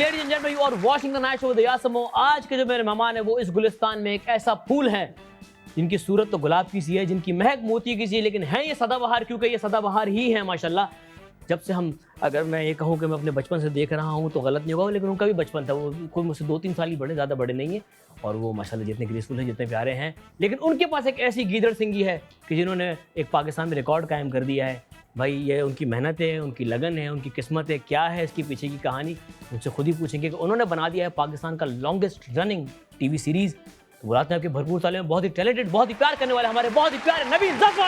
ladies and gentlemen, you are watching the night show with Yasmo. आज के जो मेरे मेहमान है वो इस गुलिस्तान में एक ऐसा फूल है जिनकी सूरत तो गुलाब की सी है, जिनकी महक मोती की सी है, लेकिन है ये सदाबहार, क्योंकि ये सदाबहार ही है माशाल्लाह। जब से हम, अगर मैं ये कहूँ कि मैं अपने बचपन से देख रहा हूँ तो गलत नहीं होगा, लेकिन उनका भी बचपन था, वो कोई मुझसे 2-3 साल ही बड़े, ज़्यादा बड़े नहीं है, और वो माशाल्लाह जितने ग्रेसफुल हैं, जितने प्यारे हैं। लेकिन उनके पास एक ऐसी गीदड़ सिंगी है कि जिन्होंने एक पाकिस्तान में रिकॉर्ड कायम कर दिया है। भाई ये उनकी मेहनत है, उनकी लगन है, उनकी किस्मत है, क्या है इसकी पीछे की कहानी, उनसे खुद ही पूछेंगे कि उन्होंने बना दिया है पाकिस्तान का लॉन्गेस्ट रनिंग टीवी सीरीज़। तो बुलाते हैं आपके भरपूर ताले में बहुत ही टैलेंटेड, बहुत ही प्यार करने वाले हमारे बहुत ही प्यारे नबील ज़फ़र।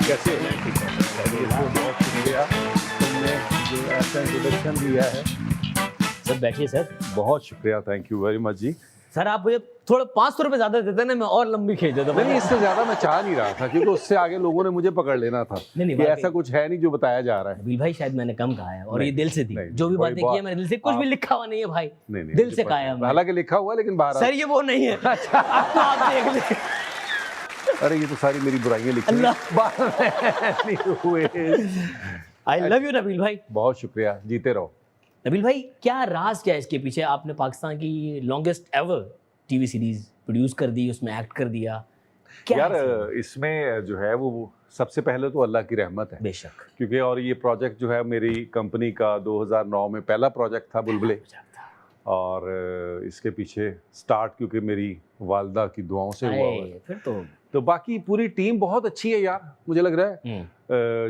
कैसे बहुत शुक्रिया तुमने जो ऐसा इंट्रोडक्शन दिया है। सर बैठिए सर। बहुत शुक्रिया, थैंक यू वेरी मच जी। सर आप मुझे थोड़ा 500 रुपये ज़्यादा देते ना, मैं और लंबी खींच देता। नहीं, इससे ज़्यादा मैं चाह नहीं रहा था, क्योंकि उससे आगे लोगों ने मुझे पकड़ लेना था। नहीं, कि ऐसा कुछ है नहीं जो बताया जा रहा है। नबील भाई शायद मैंने कम कहा है, और ये दिल से थी, जो भी कोई बातें की है मैंने दिल से, कुछ भी लिखा हुआ नहीं है भाई, दिल से कहा है। हालांकि लिखा हुआ है लेकिन बाहर सर ये वो नहीं है। अच्छा आप देख लें। अरे ये तो सारी मेरी बुराइयां लिखी नहीं हुए। आई लव यू नबील भाई। बहुत शुक्रिया, जीते रहो। नबील भाई क्या राज क्या है इसके पीछे? आपने पाकिस्तान की longest ever TV series produce कर दी, उसमें एक्ट कर दिया, क्या यार इसमें जो है वो सबसे पहले तो अल्लाह की रहमत है बेशक, क्योंकि और ये प्रोजेक्ट जो है मेरी कंपनी का 2009 में पहला प्रोजेक्ट था बुलबुले, और इसके पीछे स्टार्ट क्योंकि मेरी वालदा की दुआओं से हुआ है। फिर तो बाकी पूरी टीम बहुत अच्छी है यार, मुझे लग रहा है,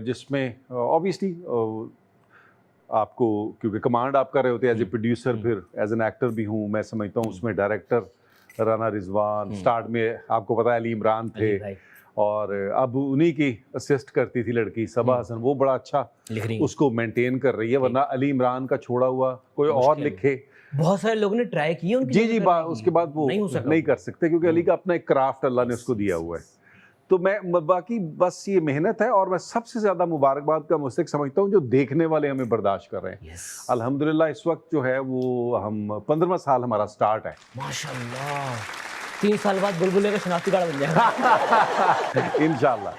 जिसमें ऑब्वियसली आपको, क्योंकि कमांड आप कर रहे होते हैं एज ए प्रोड्यूसर, फिर एज एन एक्टर भी हूँ मैं, समझता हूँ उसमें डायरेक्टर राना रिजवान, स्टार्ट में आपको पता है अली इमरान थे, और अब उन्हीं की असिस्ट करती थी लड़की सबा हसन, वो बड़ा अच्छा उसको मेंटेन कर रही है, वरना अली इमरान का छोड़ा हुआ कोई और लिखे। बहुत सारे लोगों ने ट्राई किया उनकी जी उसके बाद वो नहीं कर सकते, क्योंकि अली का अपना एक क्राफ्ट अल्लाह ने उसको दिया हुआ है। तो मैं बाकी बस ये मेहनत है, और मैं सबसे ज्यादा मुबारकबाद का मुस्तक समझता हूँ जो देखने वाले हमें बर्दाश्त कर रहे हैं। अल्हम्दुलिल्लाह इस वक्त जो है वो हम 15वां साल हमारा स्टार्ट है माशाल्लाह। 3 साल बाद बुलबुले का शनाख्ती कार्ड बन जाएगा। इंशाल्लाह।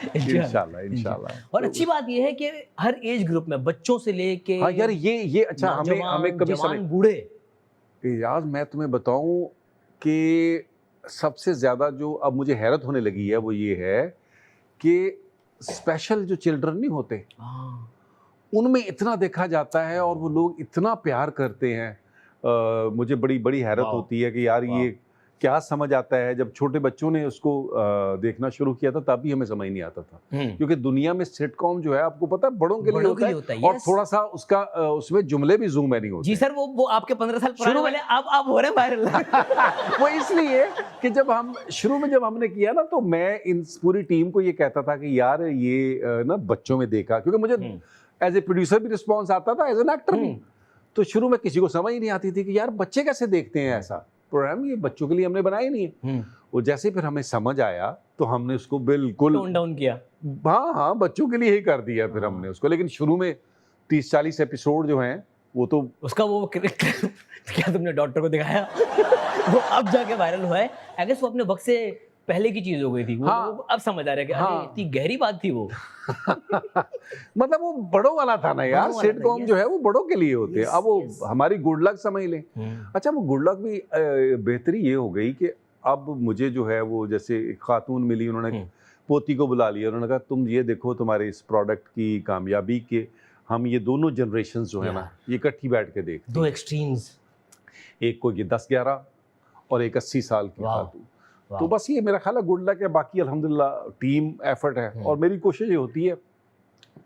और अच्छी बात ये है कि हर एज ग्रुप में, बच्चों से लेके, हाँ यार ये अच्छा, हमें कभी बूढ़े, यार मैं तुम्हें बताऊं कि सबसे ज़्यादा जो अब मुझे हैरत होने लगी है वो ये है कि स्पेशल जो चिल्ड्रन नहीं होते, उनमें इतना देखा जाता है और वो लोग इतना प्यार करते हैं। मुझे बड़ी हैरत होती है कि यार ये क्या समझ आता है। जब छोटे बच्चों ने उसको देखना शुरू किया था तब भी हमें समझ नहीं आता था, क्योंकि दुनिया में सिटकॉम जो है आपको पता है बड़ों के लिए होता है, और थोड़ा सा उसका उसमें जुमले भी जूम नहीं होते। जी सर, वो आपके 15 साल पुराने वाले अब हो रहे हैं वायरल। वो इसलिए कि जब हमने किया ना, तो मैं इन पूरी टीम को ये कहता था कि यार ये ना बच्चों में देखा, क्योंकि मुझे एज ए प्रोड्यूसर भी रिस्पॉन्स आता था, एज एन एक्टर भी। तो शुरू में किसी को समझ ही नहीं आती थी कि यार बच्चे कैसे देखते हैं ऐसा प्रोग्राम, ये बच्चों के लिए हमने बनाया नहीं है। वो जैसे फिर हमें समझ आया तो हमने उसको बिल्कुल टोन डाउन किया। हाँ बच्चों के लिए ही कर दिया फिर हमने उसको। लेकिन शुरू में 30-40 एपिसोड जो हैं वो तो उसका वो क्या तुमने डॉक्टर को दिखाया? वो अब जाके वायरल हुआ है। आई गेस वो अपने वक्त से पहले की चीज हो गई थी। वो अब समझ आ रहा है कि अरे इतनी गहरी बात थी वो। मतलब वो बड़ों वाला था ना यार, सिटकॉम जो है वो बड़ों के लिए होते हैं। अब वो हमारी गुड लक समझ लें। अच्छा, वो गुड लक भी बेहतरी ये हो गई कि अब मुझे जो है वो जैसे एक खातून मिली, उन्होंने पोती को बुला लिया, उन्होंने कहा तुम ये देखो तुम्हारे इस प्रोडक्ट की कामयाबी के हम ये दोनों जनरेशन जो है ना ये इकट्ठी बैठ के देखते, 2 एक्सट्रीम्स, एक को ये 10-11 और एक 80 साल की खातून। तो बस ये मेरा ख्याल है गुड लक है। बाकी अल्हम्दुलिल्लाह टीम एफर्ट है, और मेरी कोशिश ये होती है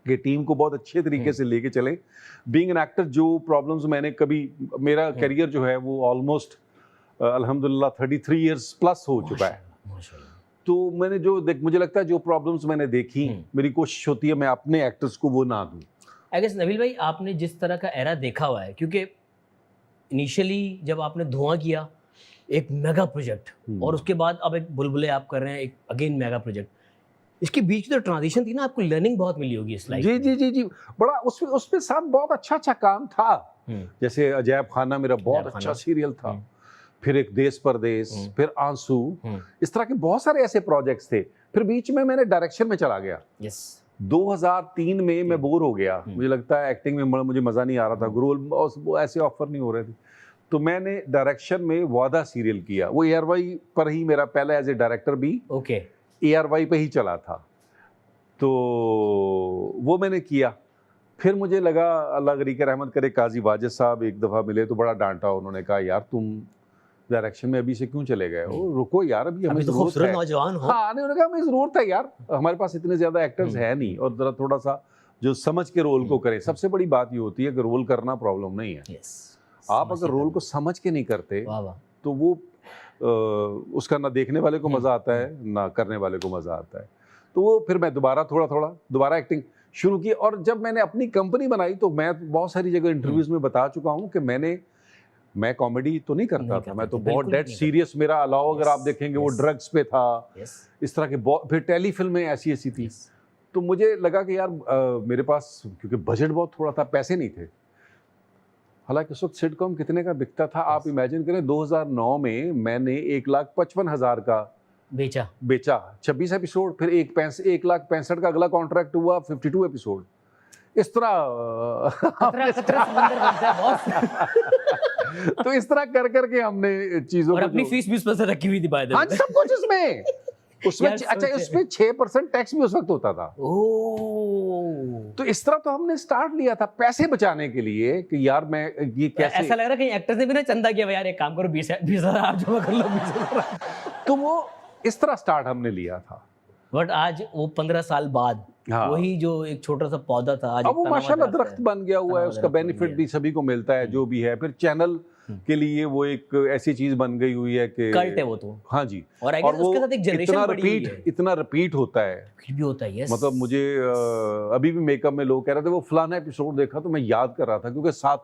कि टीम को बहुत अच्छे तरीके से लेके चलें। बीइंग एन एक्टर जो प्रॉब्लम्स मैंने कभी, मेरा करियर जो है वो ऑलमोस्ट अल्हम्दुलिल्लाह 33 इयर्स प्लस हो चुका है। तो मैंने जो मुझे लगता है जो प्रॉब्लम्स मैंने देखी, मेरी कोशिश होती है मैं अपने एक्टर्स को वो ना दूं। आई गेस नबील भाई आपने जिस तरह का एरा देखा हुआ है, क्योंकि इनिशियली जब आपने धुआं किया एक मेगा प्रोजेक्ट, और उसके बाद अब एक बुलबुले आप कर रहे हैं, एक अगेन मेगा प्रोजेक्ट, इसके बीच जो ट्रांजिशन थी ना, आपको लर्निंग बहुत मिली होगी इस लाइफ। जी बड़ा उसमें साथ बहुत अच्छा काम था। जैसे अजैब खाना मेरा बहुत अच्छा सीरियल था, फिर एक देश परदेश, फिर आंसू, इस तरह के बहुत सारे ऐसे प्रोजेक्ट्स थे। फिर बीच में मैंने डायरेक्शन में चला गया। 2003 में मैं बोर हो गया, मुझे लगता है एक्टिंग में मुझे मज़ा नहीं आ रहा था, रोल वो ऐसे ऑफर नहीं हो रहे थे, तो मैंने डायरेक्शन में वादा सीरियल किया। वो ARY पर ही मेरा पहला एज ए डायरेक्टर भी ARY पे ही चला था, तो वो मैंने किया। फिर मुझे लगा, अल्लाह गरीक रहमत करे, काजी वाजिद साहब एक दफ़ा मिले तो बड़ा डांटा, उन्होंने कहा यार तुम डायरेक्शन में अभी से क्यों चले गए हो, रुको यार, अभी हमें तो ज़रूरत है। नौजवान हो। हाँ, उन्होंने कहा हमें ज़रूरत है यार, हमारे पास इतने ज़्यादा एक्टर्स है नहीं, और ज़रा थोड़ा सा जो समझ के रोल को करें। सबसे बड़ी बात ये होती है कि रोल करना प्रॉब्लम नहीं है, आप अगर रोल को समझ के नहीं करते तो वो उसका ना देखने वाले को मज़ा आता है ना करने वाले को मज़ा आता है। तो वो फिर मैं दोबारा एक्टिंग शुरू की। और जब मैंने अपनी कंपनी बनाई तो मैं बहुत सारी जगह इंटरव्यूज में बता चुका हूँ कि मैं कॉमेडी तो नहीं करता था, मैं तो बहुत डेड सीरियस, मेरा अलाव अगर आप देखेंगे वो ड्रग्स पे था, इस तरह के। फिर टेलीफिल्में ऐसी थी, तो मुझे लगा कि यार मेरे पास क्योंकि बजट बहुत थोड़ा था, पैसे नहीं थे। हालांकि उस वक्त सिटकॉम कितने का बिकता था आप इमेजिन करें, 2009 में मैंने 1,55,000 का बेचा 26 एपिसोड, फिर 1,65,000 का अगला कॉन्ट्रैक्ट हुआ, 52 एपिसोड। इस तरह तो इस तरह कर करके हमने चीजों और अपनी फीस 20% रखी हुई थी बाय द वे। हाँ, सब कुछ इसमें अच्छा, उसमें 6% टैक्स भी उस वक्त होता था। तो इस तरह तो हमने स्टार्ट लिया था पैसे बचाने के लिए कि यार मैं ये कैसे। ऐसा लग रहा है कहीं एक्टर्स ने भी ना चंदा किया, यार एक काम करो 20,000 आप जमा कर लो 20,000। तो वो इस तरह स्टार्ट हमने लिया था। बट आज वो 15 साल बाद वही जो एक छोटा सा पौधा था आज अब वो माशाल्लाह दरख्त बन गया हुआ है, उसका बेनिफिट भी सभी को मिलता है जो भी है। फिर चैनल के लिए वो एक ऐसी चीज बन गई हुई है कि कल्ट है वो तो। हाँ जी, और उसके साथ एक जनरेशन इतना रिपीट होता है, भी होता है। यस, मतलब मुझे अभी भी मेकअप में लोग कह रहे थे वो फलाना एपिसोड देखा, तो मैं याद कर रहा था क्योंकि 7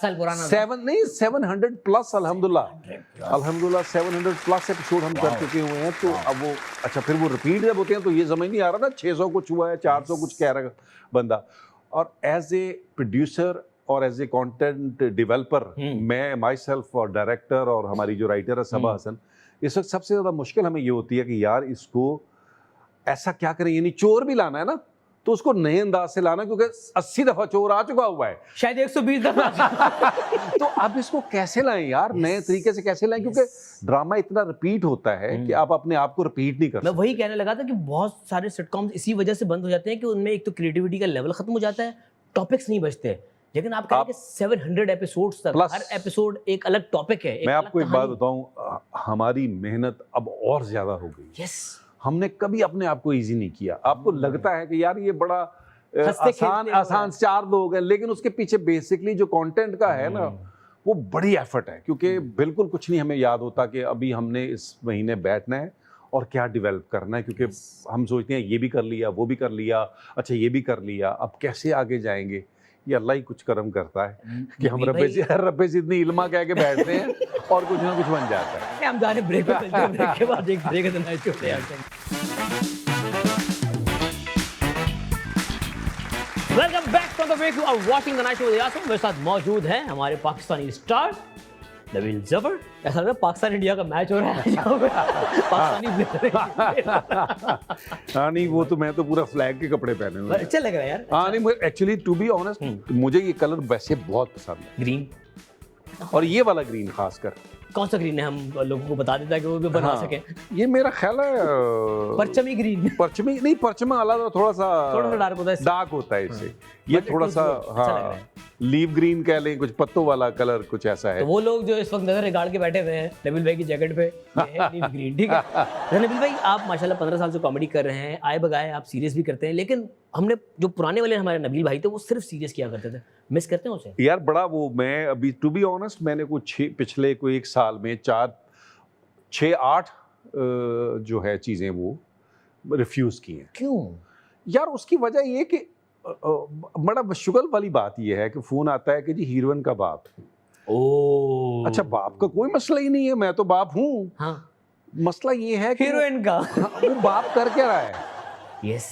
साल पुराना 700 प्लस अल्हम्दुलिल्लाह 700 प्लस एपिसोड हम कर चुके हुए हैं। तो अब वो अच्छा, फिर वो रिपीट जब होते हैं तो ये समझ नहीं आ रहा ना 600 कुछ हुआ है, 400 कुछ कह रहा बंदा। और एज ए प्रोड्यूसर और एज ए कंटेंट डेवलपर मैं माई सेल्फ और डायरेक्टर और हमारी जो राइटर है सबा हसन, इस वक्त सबसे ज़्यादा मुश्किल हमें ये होती है कि यार इसको ऐसा क्या करें, यानी चोर भी लाना है ना तो उसको नए अंदाज से लाना, क्योंकि 80 दफ़ा चोर आ चुका हुआ है, शायद 120 दफ़ा। तो अब इसको कैसे लाएं यार, नए तरीके से कैसे लाएं, क्योंकि ड्रामा इतना रिपीट होता है कि आप अपने आप को रिपीट नहीं कर सकते। मैं वही कहने लगा था कि बहुत सारे सिटकॉम्स इसी वजह से बंद हो जाते हैं कि उनमें एक तो क्रिएटिविटी का लेवल खत्म हो जाता है, टॉपिक्स नहीं बचते। लेकिन आप कहें कि 700 एपिसोड्स तक हर एपिसोड एक अलग टॉपिक है। मैं आपको एक बात बताऊं, हमारी मेहनत अब और ज्यादा हो गई। यस, हमने कभी अपने आप को इजी नहीं किया। आपको लगता है कि यार ये बड़ा आसान 4 लोग हैं, लेकिन उसके पीछे बेसिकली जो कंटेंट का है ना वो बड़ी एफर्ट है, क्योंकि बिल्कुल कुछ नहीं हमें याद होता कि अभी हमने इस महीने बैठना है और क्या डेवलप करना है, क्योंकि हम सोचते हैं ये भी कर लिया, वो भी कर लिया, अच्छा ये भी कर लिया, अब कैसे आगे जाएंगे। ये अल्लाह ही कुछ कर्म करता है कि हम रब्बे से इतनी इल्मा कह के बैठते हैं और कुछ ना कुछ बन जाता है। हम जा रहे ब्रेक पे, ब्रेक के बाद एक ब्रेक देना चाहिए यार। Welcome back from the break, you are watching the night show with Yasir. मेरे साथ मौजूद हैं हमारे पाकिस्तानी स्टार नबील जफर। ऐसा लग रहा है पाकिस्तान इंडिया का मैच हो रहा है पाकिस्तानी हाँ नहीं, वो तो मैं तो पूरा फ्लैग के कपड़े पहने हुए। अच्छा लग रहा है यार। हाँ नहीं, एक्चुअली टू बी ऑनेस्ट मुझे ये कलर वैसे बहुत पसंद है, ग्रीन, और ये वाला ग्रीन खासकर। कौन सा ग्रीन है, हम लोगों को बता देता है कि वो भी बना सके। ये मेरा ख्याल है परचमी ग्रीन। परचमी नहीं, परचमा अलग थोड़ा सा डार्क होता है इससे। ये थोड़ा सा हाँ लीव ग्रीन कह लें, कुछ पत्तों वाला कलर कुछ ऐसा है। तो वो लोग जो इस वक्त नजर गाड़ के बैठे हुए हैं नबील भाई की जैकेट पे, ये है लीव ग्रीन, ठीक है। नबील भाई आप माशाल्लाह 15 साल से कॉमेडी कर रहे हैं, आए बगाए आप सीरियस भी करते हैं, लेकिन हमने जो पुराने वाले हमारे नबील भाई थे वो सिर्फ सीरियस किया करते थे, मिस करते हैं उसे यार बड़ा। वो मैं अभी टू बी ऑनेस्ट मैंने कुछ पिछले कोई 1 साल में 4-6-8 जो है चीज़ें वो रिफ्यूज़ की हैं। क्यों यार? उसकी वजह ये कि बड़ा शुगल वाली बात ये है कि फ़ोन आता है कि जी हीरोइन का बाप। ओह अच्छा, बाप का कोई मसला ही नहीं है, मैं तो बाप हूँ। हाँ, मसला ये है कि हीरोइन का वो बाप कर क्या रहा है। यस,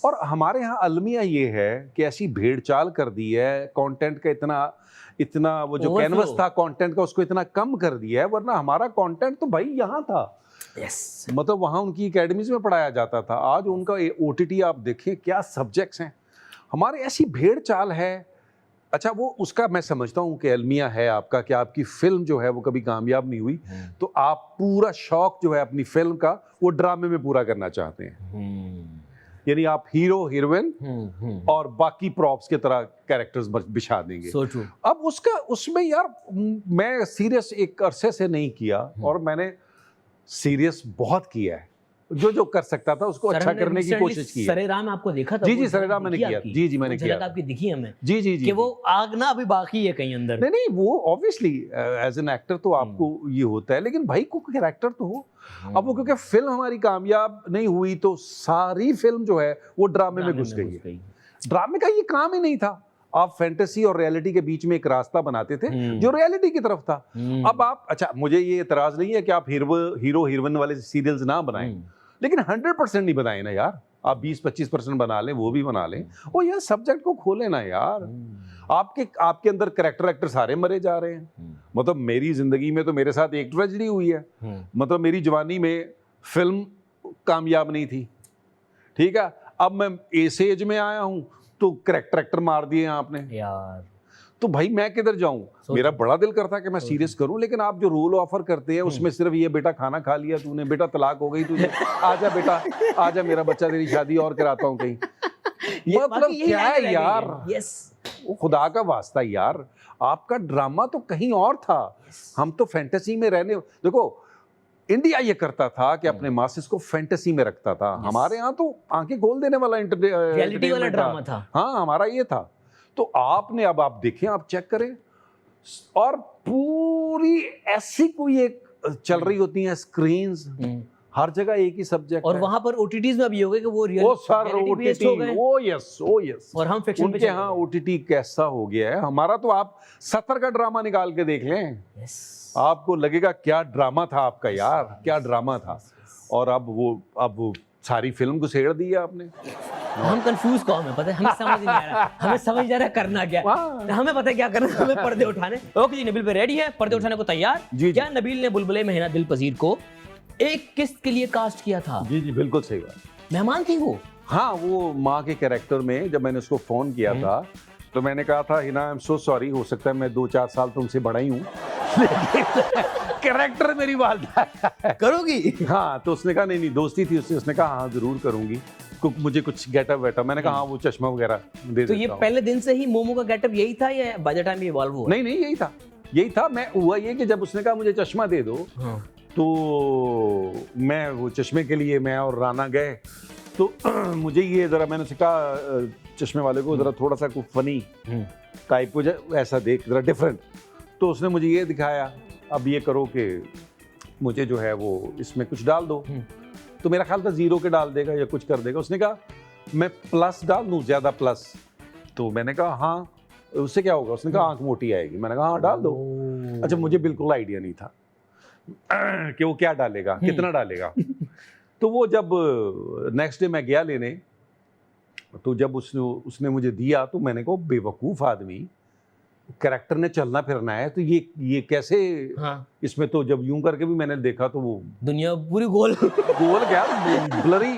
और हमारे यहाँ अलमिया ये है कि ऐसी भेड़ चाल कर दी है, कंटेंट का इतना इतना वो जो Overflow. कैनवस था कंटेंट का उसको इतना कम कर दिया है, वरना हमारा कंटेंट तो भाई यहाँ था। यस मतलब वहाँ उनकी एकेडमीज में पढ़ाया जाता था। आज उनका OTT आप देखें क्या सब्जेक्ट्स हैं, हमारे ऐसी भेड़ चाल है। अच्छा वो उसका मैं समझता हूँ कि अलमिया है आपका कि आपकी फिल्म जो है वो कभी कामयाब नहीं हुई, तो आप पूरा शौक जो है अपनी फिल्म का वो ड्रामे में पूरा करना चाहते हैं। यानी आप हीरो हीरोइन और बाकी प्रॉप्स के तरह कैरेक्टर्स बिछा देंगे। So true. अब उसका उसमें यार मैं सीरियस एक अरसे से नहीं किया, और मैंने सीरियस बहुत किया है, जो जो कर सकता था उसको अच्छा करने की कोशिश की है। सरेराम आपको देखा था? जी वो जी सरेराम मैंने किया, आपकी? जी जी मैंने वो किया झलक आपकी दिखी हमें जी जी जी कि वो आग ना अभी बाकी है कहीं अंदर। नहीं नहीं वो ऑब्वियसली एज एन एक्टर तो आपको ये होता है, लेकिन भाई को कैरेक्टर तो हो। अब वो क्योंकि फिल्म हमारी कामयाब नहीं हुई तो सारी फिल्म जो है वो ड्रामे में घुस गई है। ड्रामे का ये काम ही नहीं था, आप फैंटेसी और रियलिटी के बीच में एक रास्ता बनाते थे जो रियलिटी की तरफ था। अब आप अच्छा मुझे ये एतराज नहीं है कि आप हीरो हीरोइन वाले सीरियल्स ना बनाएं, लेकिन 100% नहीं बनाए ना यार, आप 20-25% बना लें, वो भी बना लें। वो यार सब्जेक्ट को खोले ना यार। आपके अंदर कैरेक्टर एक्टर सारे मरे जा रहे हैं। मतलब मेरी जिंदगी में तो मेरे साथ एक ट्रेजेडी हुई है। मतलब मेरी जवानी में फिल्म कामयाब नहीं थी, ठीक है, अब मैं इस एज में आया हूं तो कैरेक्टर एक्टर मार दिए आपने यार, तो भाई मैं किधर जाऊं। मेरा बड़ा दिल करता कि मैं सीरियस करूं, लेकिन आप जो रोल ऑफर करते हैं उसमें सिर्फ ये बेटा खाना खा लिया तूने, बेटा तलाक हो गई तुझे, आजा बेटा आजा मेरा बच्चा तेरी शादी और कराता हूं कहीं। मतलब क्या है यार, वो खुदा का वास्ता यार, आपका ड्रामा तो कहीं और था। हम तो फैंटेसी में रहने, देखो इंडिया ये करता था कि अपने मासेस को फैंटेसी में रखता था। हमारे यहाँ तो आंखें खोल देने वाला रियलिटी वाला ड्रामा था। हाँ हमारा ये था। तो आपने अब आप देखें, आप चेक करें, और पूरी ऐसी कोई एक चल रही होती हैं स्क्रीन्स, हर जगह एक ही सब्जेक्ट और है। वहां पर ओटीटीज में भी हो गए कि वो ओ सर OTT, ओ यस और हम फिक्शन उनके यहाँ OTT कैसा हो गया है। हमारा तो आप 70 का ड्रामा निकाल के देख लें, आपको लगेगा क्या ड्रामा था आपका यार, क्या ड्रामा था। और अब वो सारी फिल्म को छेड़ दी है आपने। हम कंफ्यूज कौन है पता है, हमें समझ नहीं आ रहा, हमें समझ नहीं आ रहा करना क्या, हमें पता है क्या करना, हमें पर्दे उठाने। ओके जी, नबील पे रेडी है, पर्दे उठाने को तैयार। क्या नबील ने बुलबुले में हिना दिलपजीर को एक किस्त के लिए कास्ट किया था? जी जी बिल्कुल सही बात। मेहमान थी वो? हाँ, वो माँ के कैरेक्टर में जब मैंने उसको फोन किया था तो मैंने कहा था Hina I am so sorry, हो सकता है मैं 2-4 साल तुमसे बड़ा ही हूँ लेकिन कैरेक्टर मेरी वालदा करोगी? हाँ, तो उसने कहा नहीं दोस्ती थी उससे, उसने कहा हाँ जरूर करूंगी, मुझे कुछ गेटअप वेटअप, मैंने कहा हाँ वो चश्मा वगैरह दे तो ये पहले दिन से ही मोमो का गेटअप यही था या बाय द टाइम ये इवॉल्व हुआ? नहीं यही था। मैं हुआ ये कि जब उसने कहा मुझे चश्मा दे दो, तो मैं वो चश्मे के लिए मैं और राना गए, तो मुझे ये जरा, मैंने उससे कहा चश्मे वाले को जरा थोड़ा सा कुछ फनी टाइप को ऐसा देख, जरा डिफरेंट। तो उसने मुझे ये दिखाया, अब ये करो कि मुझे जो है वो इसमें कुछ डाल दो। तो मेरा ख्याल था 0 के डाल देगा या कुछ कर देगा। उसने कहा मैं प्लस डाल दूं, ज्यादा प्लस। तो मैंने कहा हाँ, उससे क्या होगा? उसने कहा आंख मोटी आएगी। मैंने कहा हाँ डाल दो। अच्छा, मुझे बिल्कुल आइडिया नहीं था कि वो क्या डालेगा, कितना डालेगा। तो वो जब नेक्स्ट डे मैं गया लेने, तो जब उसने मुझे दिया तो मैंने कहा बेवकूफ़ आदमी, कैरेक्टर ने चलना फिरना है तो ये कैसे। इसमें तो जब यूं करके भी मैंने देखा तो वो दुनिया पूरी गोल क्या ब्लरी।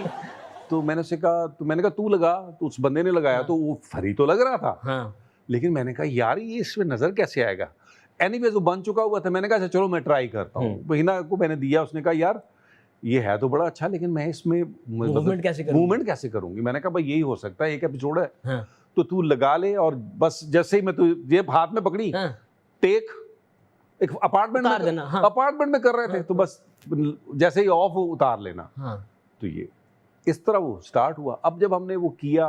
तो मैंने उसे कहा, तो मैंने कहा तू लगा, तो उस बंदे ने लगाया तो वो फरी तो लग रहा था। लेकिन मैंने कहा यार ये इसमें नजर कैसे आएगा। एनीवेज वो बन चुका हुआ था। मैंने कहा चलो मैं ट्राई करता हूँ। हिना को मैंने दिया, उसने कहा यार ये है तो बड़ा अच्छा, लेकिन मैं इसमें मूवमेंट कैसे करूंगी। मैंने कहा भाई यही हो सकता है, एक एपिसोड है तो तू लगा ले। और बस जैसे ही मैं तो ये हाथ में पकड़ी, टेक एक अपार्टमेंट में कर रहे थे, तो बस जैसे ही ऑफ उतार लेना। तो ये इस तरह वो स्टार्ट हुआ। अब जब हमने वो किया,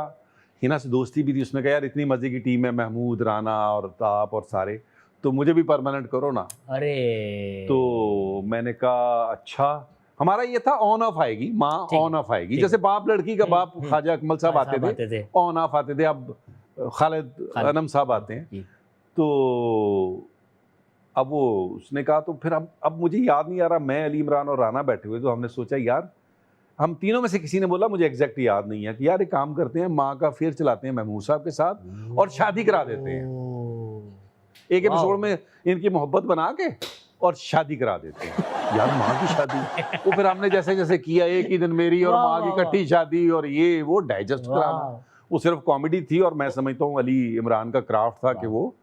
हिना से दोस्ती भी थी, उसने कहा यार इतनी मजे की टीम है, महमूद, राना और ताप और सारे, तो मुझे भी परमानेंट करो ना। अरे तो मैंने कहा अच्छा। हमारा ये था ऑन ऑफ आएगी माँ, ऑन ऑफ आएगी, जैसे बाप लड़की का बाप ख्वाजा अकमल साहब आते थे, ऑन ऑफ आते थे। अब खालिद अनम साहब आते हैं। तो अब वो उसने कहा, तो फिर अब मुझे याद नहीं आ रहा, मैं, अली इमरान और राना बैठे हुए, तो हमने सोचा यार हम तीनों में से किसी ने बोला, मुझे एग्जैक्ट याद नहीं है, कि यार एक काम करते हैं, माँ का फेयर चलाते हैं महमूद साहब के साथ और शादी करा देते हैं। एक एपिसोड में इनकी मोहब्बत बना के और शादी करा देते हैं। यार माँ की शादी, वो फिर हमने जैसे जैसे किया, एक ही दिन मेरी और माँ की इकट्ठी शादी, और ये वो डाइजेस्ट कराना, वो सिर्फ कॉमेडी थी और मैं समझता हूँ अली इमरान का क्राफ्ट था कि वो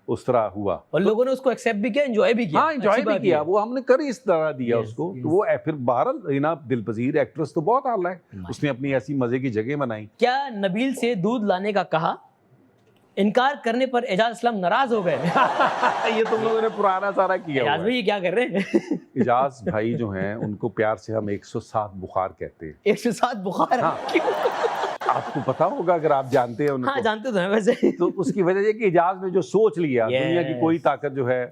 उस तरह हुआ, और लोगों ने उसको एक्सेप्ट भी किया, एंजॉय भी किया। हाँ एंजॉय भी किया, वो हमने कर इस तरह दिया Yes, उसको। yes. तो वो फिर बहरहाल रीना दिलपजीर एक्ट्रेस तो बहुत आला है, उसने अपनी ऐसी मजे की जगह बनाई। क्या नबील से दूध लाने का कहा, इनकार करने पर एजाज असलम नाराज हो गए? ये तुम लोगों ने पुराना सारा किया हुआ एजाज है। भाई ये क्या कर रहे हैं? इजाज भाई जो हैं उनको प्यार से हम 107 बुखार कहते हैं। 107 बुखार? हाँ। आपको पता होगा अगर आप जानते हैं उनको। हाँ जानते तो हैं वैसे। तो उसकी वजह ये कि इजाज ने जो सोच लिया, दुनिया की कोई ताकत जो है,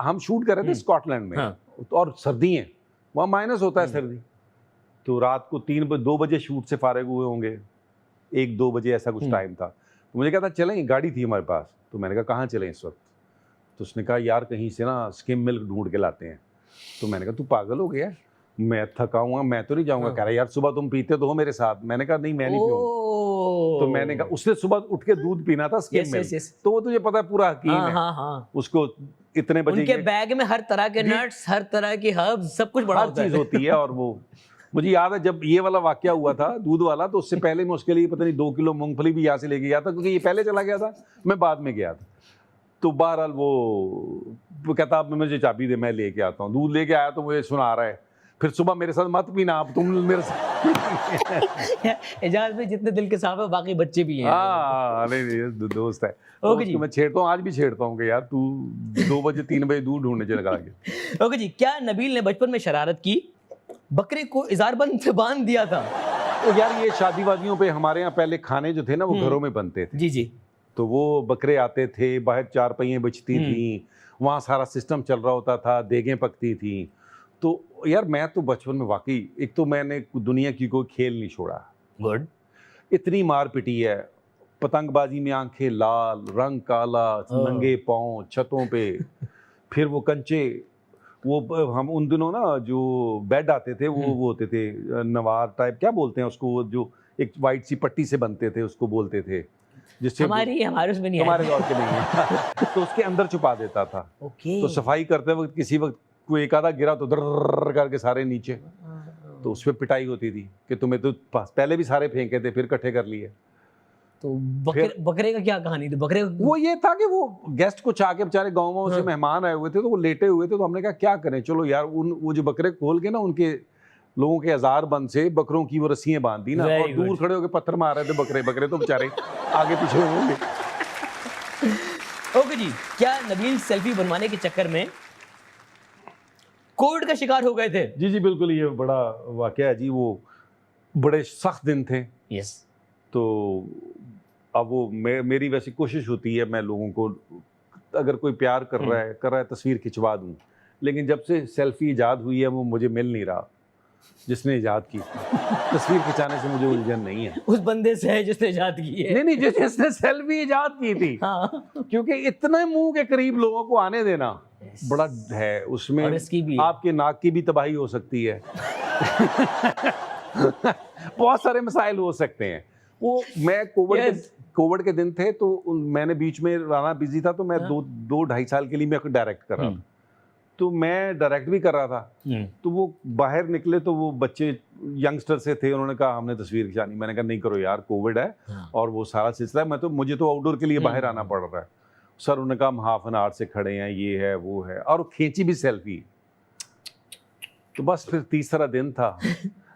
हम शूट कर रहे थे स्कॉटलैंड में, हाँ। और सर्दी है वहाँ, माइनस होता है सर्दी, तो रात को 2 बजे शूट से फारिग हुए होंगे, 1-2 बजे ऐसा कुछ टाइम था। तो मुझे कहता चलें, गाड़ी थी हमारे पास, तो मैंने कहा कहाँ चलें इस वक्त? तो उसने कहा यार कहीं से ना स्किम मिल्क ढूंढ के लाते हैं। तो मैंने कहा तू पागल हो गया, मैं थका हुआ, मैं तो नहीं जाऊंगा। कह रहा यार सुबह तुम पीते तो हो मेरे साथ। मैंने कहा नहीं मैं नहीं पीऊंगा। तो मैंने कहा उसने सुबह उठ के दूध पीना था स्किम मिल्क, तो वो तुझे पता है पूरा हकीम है। हाँ। उसको इतने बजे उनके बैग में हर तरह के नट्स, हर तरह की हर्ब्स, सब कुछ बड़ा हर चीज होती है। और वो मुझे याद है जब ये वाला वाकया हुआ था दूध वाला, तो उससे पहले मैं उसके लिए पता नहीं 2 किलो मूंगफली भी यहाँ से लेके गया था, क्योंकि ये पहले चला गया था, मैं बाद में गया था। तो बहरहाल वो कहता अब मुझे चाबी दे, मैं लेके आता हूँ। दूध लेके आया तो मुझे सुना रहा है, फिर सुबह मेरे साथ मत पीना आप, तुम मेरे साथ। एजाज में जितने दिल के साफ है बाकी बच्चे भी हैं। हाँ नहीं दोस्त है। ओके जी। मैं छेड़ता हूँ, आज भी छेड़ता हूँ कि यार तू 2 बजे 3 बजे दूध ढूंढने चला गया। ओके जी। क्या नबील ने बचपन में शरारत की, बकरे को इजारबंद से बांध दिया था? तो यार ये शादी वादियों पे हमारे यहाँ पहले खाने जो थे ना वो घरों में बनते थे। जी जी। तो वो बकरे आते थे, बाहर चारपहिए बिछती थी, वहाँ सारा सिस्टम चल रहा होता था, देगें पकती थी। तो यार मैं तो बचपन में वाकई, एक तो मैंने दुनिया की कोई खेल नहीं छोड़ा। गुड। इतनी मार पिटी है, पतंगबाजी में आंखें लाल, रंग काला, नंगे पाँव छतों पे, फिर वो कंचे, वो हम उन दिनों ना जो बेड आते थे वो होते थे नवार टाइप, क्या बोलते हैं उसको, जो एक वाइट सी पट्टी से बनते थे उसको बोलते थे, जिससे हमारे उसमें नहीं है, हमारे दौर के नहीं है। तो उसके अंदर छुपा देता था। ओके। तो सफाई करते वक्त किसी वक्त कोई एक आधा गिरा तो दर्र करके सारे नीचे, तो उस पर पिटाई होती थी कि तुम्हें तो पहले भी सारे फेंके थे फिर इकट्ठे कर लिए। तो बकरे का क्या कहानी थी? बकरे वो ये था कि वो गेस्ट को चाह के बेचारे गाँव से मेहमान आए हुए थे, तो वो लेटे हुए थे, तो हमने कहा क्या करें, चलो यार वो जो बकरे खोल के ना उनके लोगों के हजार बंद से बकरों की वो रस्सियां बांध दी ना, और दूर खड़े होकर पत्थर मार रहे थे बकरे तो बेचारे आगे पीछे होंगे। ओके जी। क्या नबील सेल्फी बनवाने के चक्कर में कोविड का शिकार हो गए थे? जी जी बिल्कुल, ये बड़ा वाकया है जी। वो बड़े सख्त दिन थे। यस। तो अब वो मेरी वैसी कोशिश होती है, मैं लोगों को अगर कोई प्यार कर रहा है तस्वीर खिंचवा दूं, लेकिन जब से सेल्फी इजाद हुई है वो मुझे मिल नहीं रहा जिसने इजाद की। तस्वीर खिंचाने से मुझे उलझन नहीं है। उस बंदे से है जिसने इजाद की है। नहीं जिसने सेल्फी इजाद की थी। हाँ। क्योंकि इतने मुंह के करीब लोगों को आने देना बड़ा है, उसमें आपके नाक की भी तबाही हो सकती है। बहुत सारे मसाइल हो सकते हैं। वो मैं कोविड के दिन थे, तो मैंने बीच में राना बिजी था, तो मैं 2-2.5 साल के लिए मैं डायरेक्ट कर रहा था, तो मैं डायरेक्ट भी कर रहा था। तो वो बाहर निकले तो वो बच्चे यंगस्टर से थे, उन्होंने कहा हमने तस्वीर खिंचानी। मैंने कहा नहीं करो यार, कोविड है और वो सारा सिलसिला है, मुझे तो आउटडोर के लिए बाहर आना पड़ रहा है। सर उन्होंने कहा हम हाफ एन आवर से खड़े हैं, ये है वो है, और खींची भी सेल्फी। तो बस फिर तीसरा दिन था,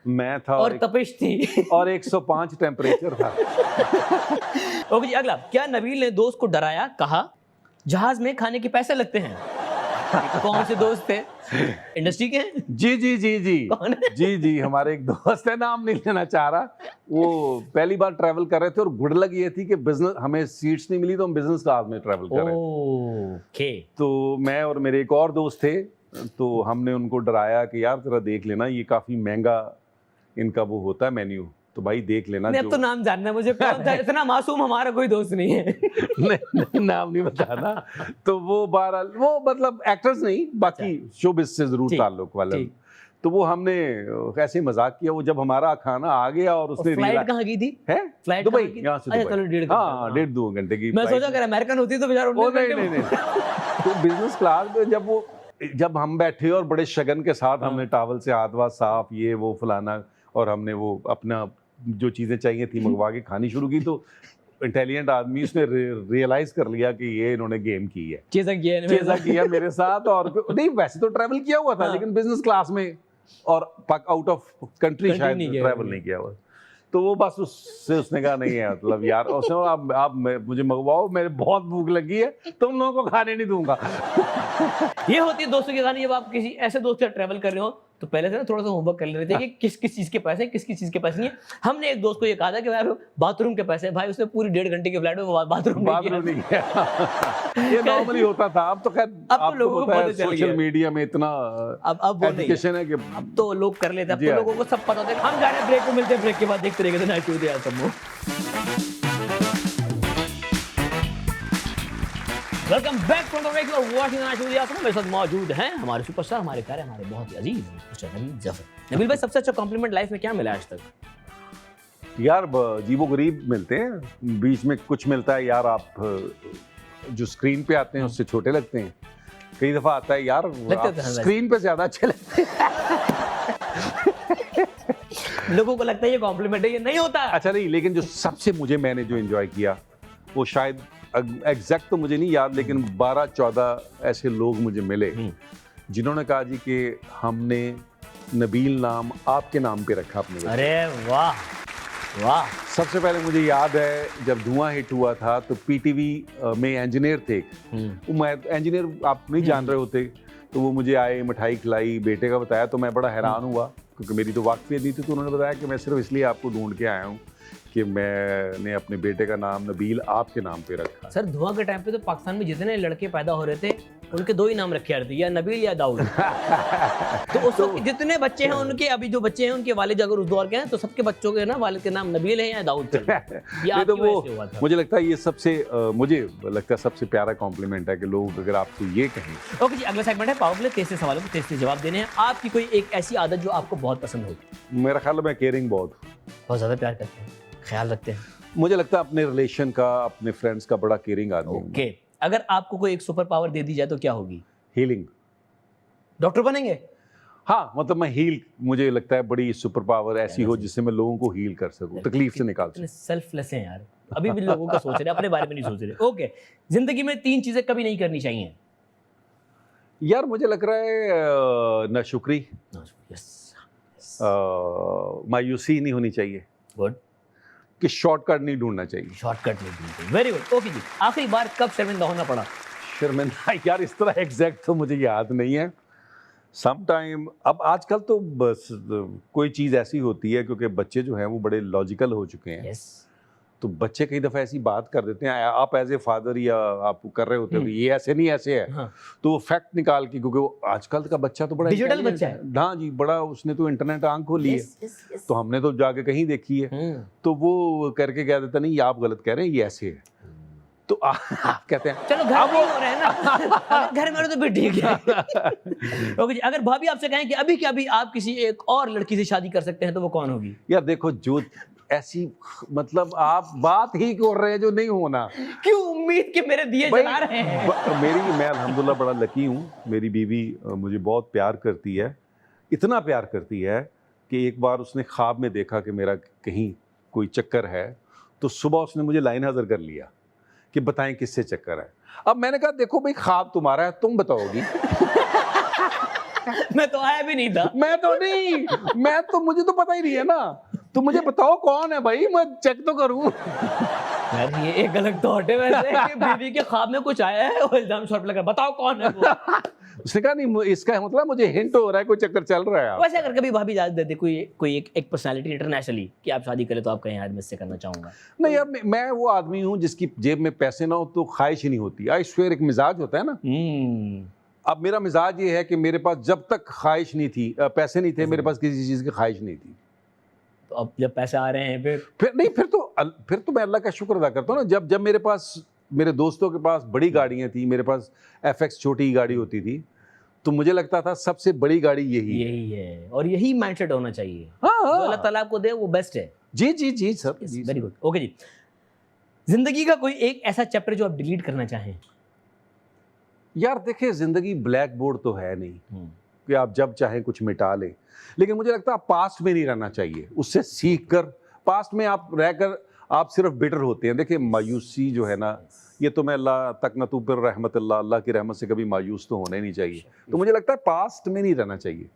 मैं था और तपिश थी और 105 टेम्परेचर था। ओके जी। अगला, क्या नबील ने दोस्त को डराया, कहा जहाज में खाने के पैसे लगते हैं? कौन से दोस्त थे? इंडस्ट्री के हैं? जी कौन है? जी हमारे एक दोस्त है, नाम नहीं लेना चाह रहा। वो पहली बार ट्रैवल कर रहे थे और गुड लग ये थी कि बिजनेस, हमें सीट्स नहीं मिली तो हम बिजनेस क्लास में ट्रैवल कर रहे थे। ओके। तो मैं और मेरे एक और दोस्त थे, तो हमने उनको डराया कि यार जरा देख लेना, ये काफी महंगा इनका वो होता है मेन्यू, तो भाई देख लेना। अब तो नाम जानना है मुझे, कौन था? इतना मासूम हमारा कोई दोस्त नहीं है। नहीं, नाम नहीं बताना। तो वो बहरहाल वो मतलब एक्टर्स नहीं, बाकी शोबिज़ से जरूर ताल्लुक वाले। तो वो हमने ऐसे ही मजाक किया, वो जब हमारा खाना आ गया और उसने फ्लाइट कहाँ की थी? है फ्लाइट दुबई, कहाँ की? यहाँ से अच्छा, दुबई। चलो 1.5 घंटे। हाँ 1.5-2 घंटे की मैं flight सोचा अगर अमेरिकन होती तो बेचारा ओ 19 नहीं घंटे नहीं में- नहीं तो बिजनेस क्लास में जब हम बैठे और बड़े शगन के साथ हमने टावल से हाथ वाथ साफ ये वो फलाना, और हमने वो अपना जो चीज़ें चाहिए थी मंगवा के खानी शुरू की, तो इंटेलिजेंट आदमी उसने रियलाइज कर लिया कि ये इन्होंने गेम की है, चेज़ा किया है चेज़ा किया मेरे साथ। और नहीं वैसे तो ट्रैवल किया हुआ था, हाँ। लेकिन बिजनेस क्लास में और आउट ऑफ कंट्री शायद नहीं किया ट्रैवल नहीं किया हुआ। तो वो बस उससे उसने कहा नहीं है, मतलब यार उसने कहा, आप मुझे मंगवाओ, मेरे बहुत भूख लगी है, तुम लोगों को खाने नहीं दूंगा। ये होती है दोस्तों की कहानी। जब आप किसी ऐसे दोस्त के साथ ट्रैवल कर रहे हो तो पहले से ना थोड़ा सा होमवर्क कर लेते थे कि किस किस चीज के पैसे हैं, किस किस चीज के पैसे नहीं है। हमने एक दोस्त को ये कहा था कि भाई बाथरूम के पैसे हैं। भाई उसने पूरी 1.5 घंटे की फ्लाइट में बाथरूम नहीं किया। ये नॉर्मली होता था, अब तो खैर अब तो आपको लोगों को पता है पता चल सोशल गया। मीडिया में इतना अब वो नहीं है। एजुकेशन है कि अब तो लोग कर लेते हैं, अब जी तो हाँ। लोगों को सब पता होता है। हम जा रहे हैं ब्रेक को, मिलते हैं ब्रेक के बाद, देखते रहेंगे नाइट शो दिया सब। Welcome back from the break. You are watching night show दिया सब। मेरे साथ मौजूद हैं हमारे सुपरस्टार, हमारे प्यारे, हमारे बहुत ही अजीज मिस्टर नबील जफर। नबील भाई, सबसे अच्छा कॉम्प्लीमेंट लाइफ में क्या मिला आज तक? यार अजीबो गरीब मिलते हैं, बीच में कुछ मिलता है यार, आप जो स्क्रीन पे आते हैं उससे छोटे लगते हैं। कई दफा आता है यार लगते आप तो हैं वैसे। स्क्रीन पे ज्यादा अच्छे लगते हैं। लोगों को लगता है ये कॉम्प्लीमेंट है, ये नहीं होता। अच्छा नहीं, लेकिन जो सबसे मैंने जो एंजॉय किया वो शायद एग्जैक्ट तो मुझे नहीं याद, लेकिन 12-14 ऐसे लोग मुझे मिले जिन्होंने कहा जी कि हमने नबील नाम आपके नाम पे रखा अपने बच्चे। अरे वाह वाह। सबसे पहले मुझे याद है जब धुआं हिट हुआ था तो पीटीवी में इंजीनियर थे, वो मैं इंजीनियर आप नहीं जान रहे होते, तो वो मुझे आए, मिठाई खिलाई, बेटे का बताया, तो मैं बड़ा हैरान हुआ क्योंकि मेरी तो वाकफियत नहीं थी। तो उन्होंने बताया कि मैं सिर्फ इसलिए आपको ढूंढ के आया हूँ कि मैंने अपने बेटे का नाम नबील आपके नाम पे रखा। सर धुआं के टाइम पे तो पाकिस्तान में जितने लड़के पैदा हो रहे थे उनके 2 ही नाम रखे जाते थे, या नबील या दाऊद। तो उस वक्त जितने बच्चे हैं उनके, अभी जो बच्चे हैं उनके वालिद अगर उस दौर के हैं तो सबके बच्चों के ना वालिद के नाम नबील है या दाऊद चल रहा है। ये नहीं आपकी तो वजह वो से हुआ था। मुझे लगता है ये मुझे लगता है सबसे प्यारा कॉम्प्लीमेंट है कि लोग अगर आपसे ये कहें। ओके जी, अगला सेगमेंट है पावर प्ले। 23 सवालों को 23 जवाब देने हैं। आपकी कोई एक ऐसी आदत जो आपको बहुत पसंद हो? मेरा ख्याल है मैं केयरिंग बहुत ज्यादा प्यार करते हैं, ख्याल रखते हैं। मुझे लगता है अपने रिलेशन का, अपने फ्रेंड्स का बड़ा केयरिंग आदमी हूं। ओके, अगर आपको कोई एक सुपर पावर दे दी जाए तो क्या होगी? हीलिंग। डॉक्टर बनेंगे? हाँ मतलब मैं मुझे लगता है बड़ी सुपर पावर ऐसी हो जिससे मैं लोगों को हील कर सकूं, तकलीफ से निकाल सकूं। सेल्फलेस हैं यार, अभी भी लोगों का सोच रहे हैं, अपने बारे में नहीं सोच रहे। ओके, जिंदगी में 3 चीजें कभी नहीं करनी चाहिए। यार मुझे लग रहा है नाशुक्री, यस, मायूसी नहीं होनी चाहिए, गुड। कि शॉर्टकट नहीं ढूंढना चाहिए। शॉर्टकट नहीं ढूंढते, वेरी गुड। ओके जी, आखिरी बार कब शर्मिंदा होना पड़ा? शर्मिंदा यार इस तरह एग्जैक्ट तो मुझे याद नहीं है। सम टाइम, अब आजकल तो बस कोई चीज़ ऐसी होती है क्योंकि बच्चे जो हैं वो बड़े लॉजिकल हो चुके हैं, यस। तो बच्चे कई दफ़ा ऐसी बात कर देते हैं, आप एज ए फादर या आप कर रहे होते हो कि ये ऐसे नहीं ऐसे है, हाँ। तो वो फैक्ट निकाल के, क्योंकि वो आजकल का बच्चा तो बड़ा डिजिटल intelligent बच्चा है। हाँ जी, बड़ा उसने तो इंटरनेट आंख खोली है, तो हमने तो जाके कहीं देखी है, तो वो करके कह देता नहीं ये आप गलत कह रहे हैं, ये ऐसे है, तो आप कहते हैं चलो घर में ही हो रहे हैं ना। अगर घर में हो तो फिर ठीक है। ओके जी, अगर भाभी आपसे कहें कि अभी के अभी आप किसी एक और लड़की से शादी कर सकते हैं तो वो कौन होगी? यार देखो, जो ऐसी मतलब आप बात ही कर रहे हैं जो नहीं होना, क्यों उम्मीद के मेरे दिए जला रहे हैं? मैं अल्हम्दुलिल्लाह बड़ा लकी हूँ, मेरी बीवी मुझे बहुत प्यार करती है, इतना प्यार करती है कि एक बार उसने ख्वाब में देखा कि मेरा कहीं कोई चक्कर है, तो सुबह उसने मुझे लाइन हाजिर कर लिया कि बताएं किससे चक्कर है। अब मैंने कहा देखो भाई, ख्वाब तुम्हारा है, तुम बताओगी। मैं तो आया भी नहीं था। मैं तो मुझे तो पता ही नहीं है ना, तो मुझे बताओ कौन है भाई, मैं चेक तो करूं। यार ये एक गलत थॉट है वैसे कि बीवी के ख्वाब में कुछ आया है और इल्जाम शॉट लगा, बताओ कौन है वो। उसने कहा नहीं, इसका मतलब मुझे हिंट हो रहा है कोई चक्कर चल रहा है आप। वैसे अगर कभी भाभी इजाजत दे दे कोई एक पर्सनालिटी इंटरनेशनली कि आप शादी करें तो आप कहें यार मैं इससे करना चाहूंगा? नहीं यार, मैं वो आदमी हूँ जिसकी जेब में पैसे ना हो तो ख्वाहिश ही नहीं होती। आई स्वेयर, एक मिजाज होता है ना। अब मेरा मिजाज ये है कि मेरे पास जब तक ख्वाहिश नहीं थी, पैसे नहीं थे मेरे पास, किसी चीज़ की ख्वाहिश नहीं थी। तो अब जब पैसे आ रहे हैं फिर तो मैं अल्लाह का शुक्र अदा करता हूँ ना। जब मेरे पास, मेरे दोस्तों के पास बड़ी गाड़ियाँ थी, मेरे पास FX छोटी गाड़ी होती थी, तो मुझे लगता था सबसे बड़ी गाड़ी यही है और यही माइंडसेट होना चाहिए। हाँ, जो अल्लाह ताला आपको दे वो बेस्ट है। जी जी जी सर, वेरी गुड। ओके जी, जिंदगी का कोई एक ऐसा चैप्टर जो आप डिलीट करना चाहें? यार देखिए, जिंदगी ब्लैक बोर्ड तो है नहीं कि आप जब चाहें कुछ मिटा लें, लेकिन मुझे लगता है पास्ट में नहीं रहना चाहिए। उससे सीख कर पास्ट में आप रहकर आप सिर्फ बिटर होते हैं। देखिए मायूसी जो है ना, ये तो मैं अल्लाह तक न तू पर रहमत अल्लाह की रहमत से कभी मायूस तो होना ही नहीं चाहिए। तो मुझे लगता है पास्ट में नहीं रहना चाहिए।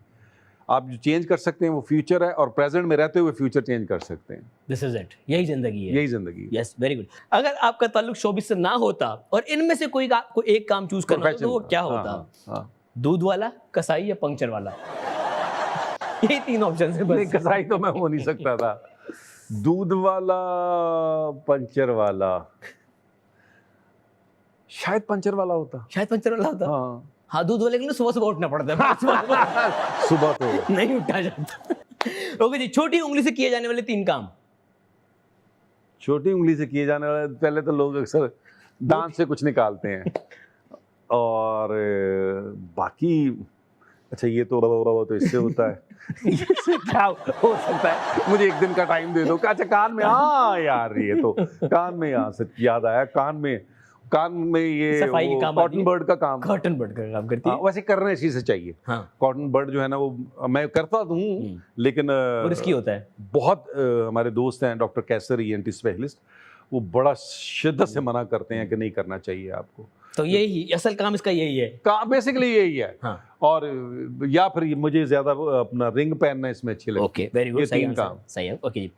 आप जो चेंज कर सकते हैं वो फ्यूचर है, और प्रेजेंट में रहते हुए फ्यूचर चेंज कर सकते हैं। दिस इज इट, यही जिंदगी है। यही जिंदगी। Yes, very good. अगर आपका ताल्लुक शोबिस से ना होता और इनमें से कोई आपको एक काम चूज करना होता तो वो क्या होता? हाँ। दूध वाला, कसाई या पंक्चर वाला? यही 3 ऑप्शन है बस। कसाई तो मैं हो नहीं सकता था। दूध वाला, पंचर वाला, शायद पंचर वाला होता। शायद पंचर वाला होता। हाँ हाँ, दूध वाले के लिए सुबह सुबह उठना पड़ता है। सुबह तो नहीं उठा जाता। ओके जी, छोटी उंगली से किए जाने वाले 3 काम। छोटी उंगली से किए जाने वाले, पहले तो लोग अक्सर दांत से कुछ निकालते हैं, और बाकी अच्छा ये तो इससे होता है। इससे क्या हो सकता है? मुझे एक दिन का टाइम दे दो। अच्छा कान में, हाँ यार ये तो कान में, यहाँ से याद आया, कान में ये सफाई की काम, कॉटन बर्ड का काम, कॉटन बर्ड का काम करती है। वैसे करना इसी से चाहिए। हाँ, कॉटन बर्ड जो है ना वो मैं करता तो हूँ, लेकिन रिस्की होता है बहुत। हमारे दोस्त हैं डॉक्टर कैसर, ENT स्पेशलिस्ट, वो बड़ा शिद्दत से मना करते हैं कि नहीं करना चाहिए आपको। तो यही असल काम इसका यही है। बेसिकली यही है। हाँ। और या फिर मुझे ज्यादा अपना रिंग पहनना इसमें अच्छी लगती है। ओके, वेरी गुड, सही आंसर, सही है। ओके जी,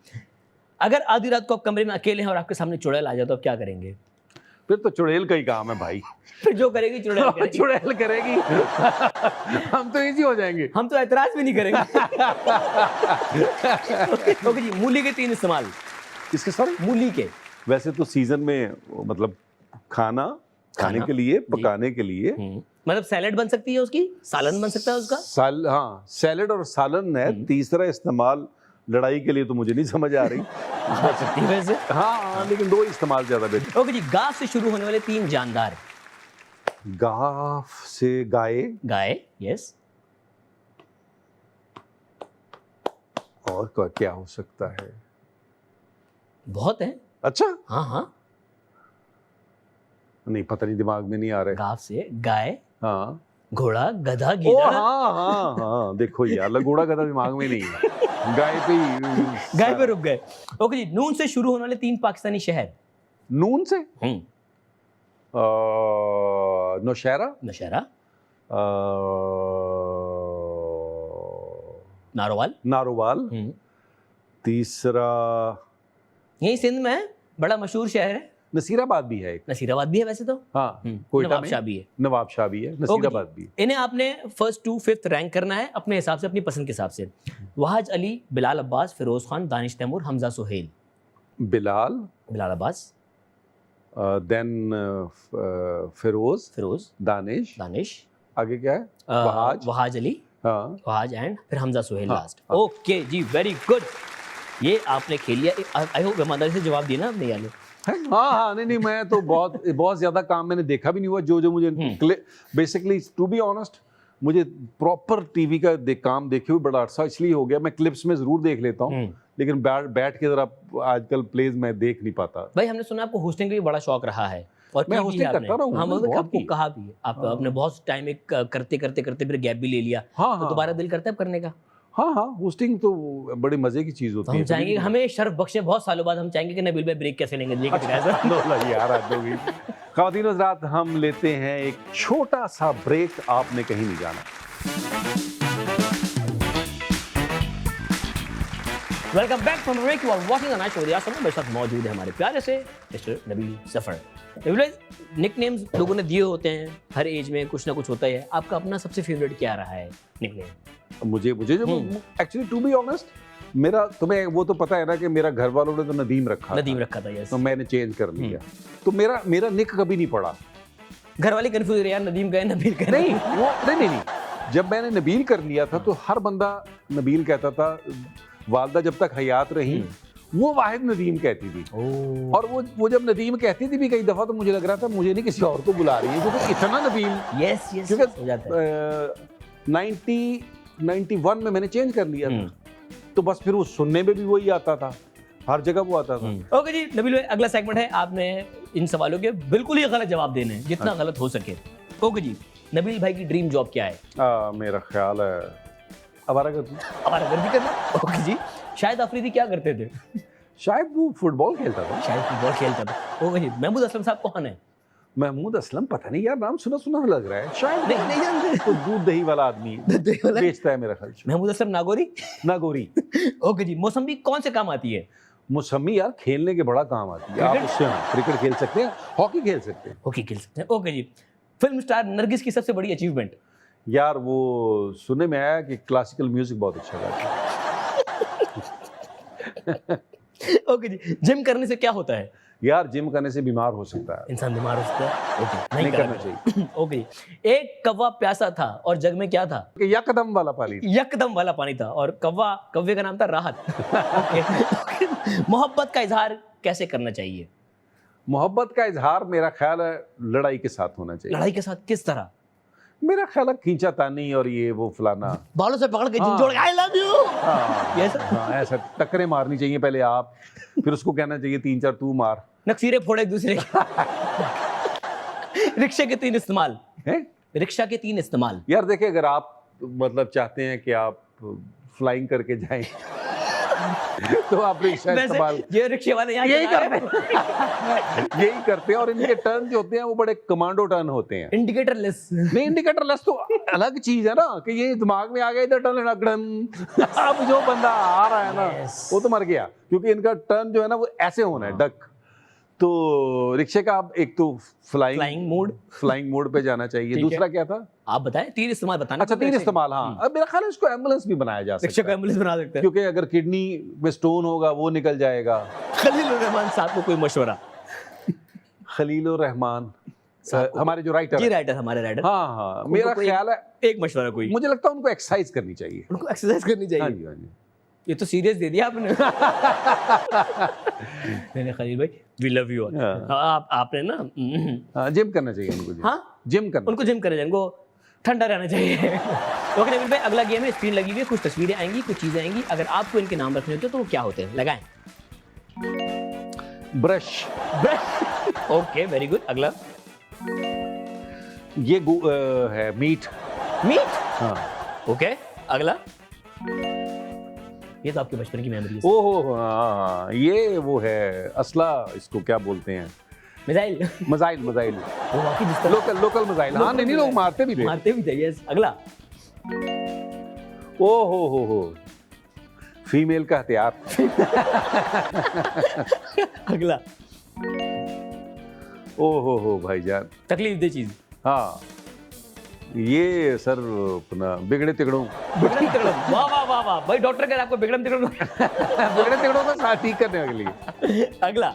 अगर आधी रात को आप कमरे में अकेले हैं और आपके सामने चुड़ैल आ जाए तो आप क्या करेंगे? फिर तो चुड़ैल का ही काम है भाई। फिर जो करेगी चुड़ैल करेगी। चुड़ैल करेगी। हम तो इजी हो जाएंगे, हम तो एतराज भी नहीं करेंगे। ओके जी, मूली के 3 इस्तेमाल। किसके साथ? मूली के। वैसे तो सीजन में मतलब खाने के लिए, पकाने के लिए, मतलब सैलेड बन सकती है उसकी, सालन बन सकता है उसका। हाँ, सैलेड और सालन है। तीसरा इस्तेमाल लड़ाई के लिए तो मुझे नहीं समझ आ रही। वैसे हाँ, लेकिन 2 इस्तेमाल ज्यादा बेहतर। ओके जी, गाफ से शुरू होने वाले 3 जानदार। गाफ से गाय, यस। और क्या हो सकता है? बहुत है। अच्छा, हाँ, नहीं पता नहीं, दिमाग में नहीं आ रहा है। गाफ से गाय, हाँ, घोड़ा, गधा, ओ गीदड़। हाँ, देखो यार, घोड़ा गधा दिमाग में नहीं है। गाय पे रुक गए। ओके जी, नून से शुरू होने वाले 3 पाकिस्तानी शहर। नून से? नौशहरा, नारोवाल। तीसरा यही सिंध में है, बड़ा मशहूर शहर है। नसीराबाद भी है एक। नसीराबाद भी है वैसे तो। हाँ, कोयटा में नवाबशाह भी है, नसीराबाद भी है। इन्हें आपने फर्स्ट टू फिफ्थ रैंक करना है अपने हिसाब से, अपनी पसंद के हिसाब से। वहाज अली, बिलाल अब्बास, फिरोज खान, दानिश तैमूर, हमजा सुहेल। बिलाल अब्बास, देन फिरोज, दानिश, आगे क्या है? वहाज अली, वहाज एंड फिर हमजा सुहेल लास्ट। ओके जी, वेरी गुड। ये आपने खेल लिया। आई होप ईमानदारी से जवाब दिया ना आपने यानी। हाँ, नहीं, मैं तो बहुत ज्यादा काम मैंने देखा भी नहीं हुआ। जो मुझे बेसिकली, टू बी ऑनेस्ट, मुझे प्रॉपर टीवी का काम देखे हुए बड़ा अरसा इसलिए हो गया। मैं क्लिप्स में जरूर देख लेता हूँ, लेकिन बैठ के जरा आजकल प्लेज मैं देख नहीं पाता। भाई, हमने सुना आपको होस्टिंग का भी बड़ा शौक रहा है और मैं होस्टिंग करता रहा हूँ। आपको कहा भी है, आपने बहुत टाइम करते फिर गैप भी ले लिया। तो दोबारा दिल करता है करने का? हाँ, होस्टिंग तो बड़े मजे की चीज होती है। हम चाहेंगे, हमें शर्फ बख्शे बहुत सालों बाद, हम चाहेंगे कि नबील भाई ब्रेक कैसे लेंगे। ख़वातीन और हज़रात, हम लेते हैं एक छोटा सा ब्रेक। आपने कहीं नहीं जाना। Welcome back from break. You are watching the night show with Yasir. मेरे साथ मौजूद है हमारे प्यारे से मिस्टर नबील जफर। नबील भाई, निकनेम्स लोगों ने दिए होते हैं, हर एज में कुछ ना कुछ होता है। आपका अपना सबसे फेवरेट क्या रहा है निकनेम? मुझे जो एक्चुअली, टू बी ऑनेस्ट, मेरा, तुम्हें वो तो पता है ना कि मेरा घर वालों ने तो नदीम रखा था। यस। तो मैंने चेंज कर लिया। तो मेरा निक कभी नहीं पड़ा। घर वाले कंफ्यूज रहे यार, नदीम गए नबील गए। नहीं, जब मैंने नबील कर लिया था तो हर बंदा नबील कहता था। वालदा जब तक हयात रही वो वाहिद नदीम कहती थी। और वो जब नदीम कहती थी भी कई दफा, तो मुझे लग रहा था मुझे नहीं किसी और को बुला रही है, क्योंकि इतना नदीम। यस यस क्योंकि हो जाता है। 91 में मैंने चेंज कर लिया था, तो बस फिर वो सुनने में भी वही आता था, हर जगह वो आता था। ओके जी नबील भाई, अगला सेगमेंट है, आपने इन सवालों के बिल्कुल ही गलत जवाब देने हैं, जितना गलत हो सके। ओके जी, नबील भाई की ड्रीम जॉब क्या है? मेरा ख्याल है आवारागर्दी। आवारागर्दी करना। ओके जी, शाहिद अफरीदी क्या करते थे? शायद वो फुटबॉल खेलता था। शायद फुटबॉल खेलता था। ओके जी, महमूद असलम साहब कौन है? महमूद असलम पता नहीं यार, नाम सुना सुना लग रहा है। शायद नहीं जानते। तो दूध दही वाला आदमी बेचता है मेरा ख्याल से। महमूद असलम नागौरी। नागौरी। ओके जी, मौसम्बी कौन से काम आती है? मौसमी यार खेलने के बड़ा काम आती है। आप उससे क्रिकेट खेल सकते हैं, हॉकी खेल सकते हैं। हॉकी खेल सकते हैं। ओके जी, फिल्म स्टार नरगिस की सबसे बड़ी अचीवमेंट? यार वो सुनने में आया कि क्लासिकल म्यूजिक बहुत अच्छा गाती है। ओके जी, जिम करने से क्या होता है? यार जिम करने से बीमार हो सकता है, इंसान बीमार हो सकता है। ओके, नहीं करना चाहिए। ओके जी, एक कौवा प्यासा था और जग में क्या था? कि यकदम वाला पानी था। यकदम वाला पानी था और कौवे का नाम था राहत। ओके। मोहब्बत का इजहार कैसे करना चाहिए? मोहब्बत का इजहार मेरा ख्याल है लड़ाई के साथ होना चाहिए। लड़ाई के साथ किस तरह? मेरा ख्याल है खींचातानी और ये वो फलाना, बालों से पकड़ के जोड़ के आई लव यू, ऐसा टक्करें मारनी चाहिए पहले आप, फिर उसको कहना चाहिए 3-4 तू मार। नक्सीरे फोड़े एक दूसरे के। रिक्शे के 3 इस्तेमाल हैं? रिक्शा के 3 इस्तेमाल। यार देखिए, अगर आप मतलब चाहते हैं कि आप फ्लाइंग करके जाएं तो आप रिक्शा इस्तेमाल, ये रिक्शे वाले यहाँ यही करते हैं। और इनके टर्न जो होते हैं वो बड़े कमांडो टर्न होते हैं। Indicator less. नहीं, इंडिकेटर लेस तो अलग चीज है ना, कि ये दिमाग में आ गया इधर टर्न लेना, अब जो बंदा आ रहा है ना वो तो मर गया, क्योंकि इनका टर्न जो है ना वो ऐसे होना है, डक। तो रिक्शे का आप एक तो फ्लाइंग मोड पे जाना चाहिए। दूसरा क्या था आप बताएं? 3 इस्तेमाल बताना। अच्छा, 3 इस्तेमाल। हाँ, अब मेरा ख्याल है इसको एम्बुलेंस भी बनाया जा सकता है। रिक्शे को एम्बुलेंस बना सकते हैं, क्योंकि अगर किडनी में स्टोन होगा वो निकल जाएगा। खलीलुर रहमान साहब को कोई मशवरा? खलीलुर रहमान हमारे जो राइटर जी, राइटर, हमारे राइटर। हाँ हाँ, मेरा ख्याल है एक मशवरा कोई, मुझे लगता है उनको एक्सरसाइज करनी चाहिए। उनको एक्सरसाइज करनी चाहिए। हाँ जी, हाँ जी। ये तो सीरियस दे दिया आपने। नहीं खलील भाई, वी लव यू। आपने ना जिम करना चाहिए उनको। हाँ, जिम करना, उनको जिम करना चाहिए, उनको ठंडा रहना चाहिए। ओके नबील भाई, अगला गेम है, स्क्रीन लगी हुई है, कुछ तस्वीरें आएंगी, कुछ चीजें आएंगी, अगर आपको इनके नाम रखने होते तो वो क्या होते हैं? लगाएं। ब्रश। Okay, very good. अगला ये है मीट। हाँ। ओके, अगला ये तो आपके बचपन की मेमोरी है। ओहो हाँ, ये वो है असला, इसको क्या बोलते हैं? मजाइल। वो वाकई जिस तरह लोकल मजाइल। हाँ, नहीं लोग मारते भी थे। यस। अगला हो फीमेल का हथियार। अगला हो भाईजान, तकलीफ दे चीज। हाँ, ये सर अपना बिगड़े तिगड़ों। वाह वाह वाह वाह भाई, डॉक्टर कह आपको बिगड़म तिगड़ों बिगड़े तिगड़ों का साथ ठीक करने के लिए। अगला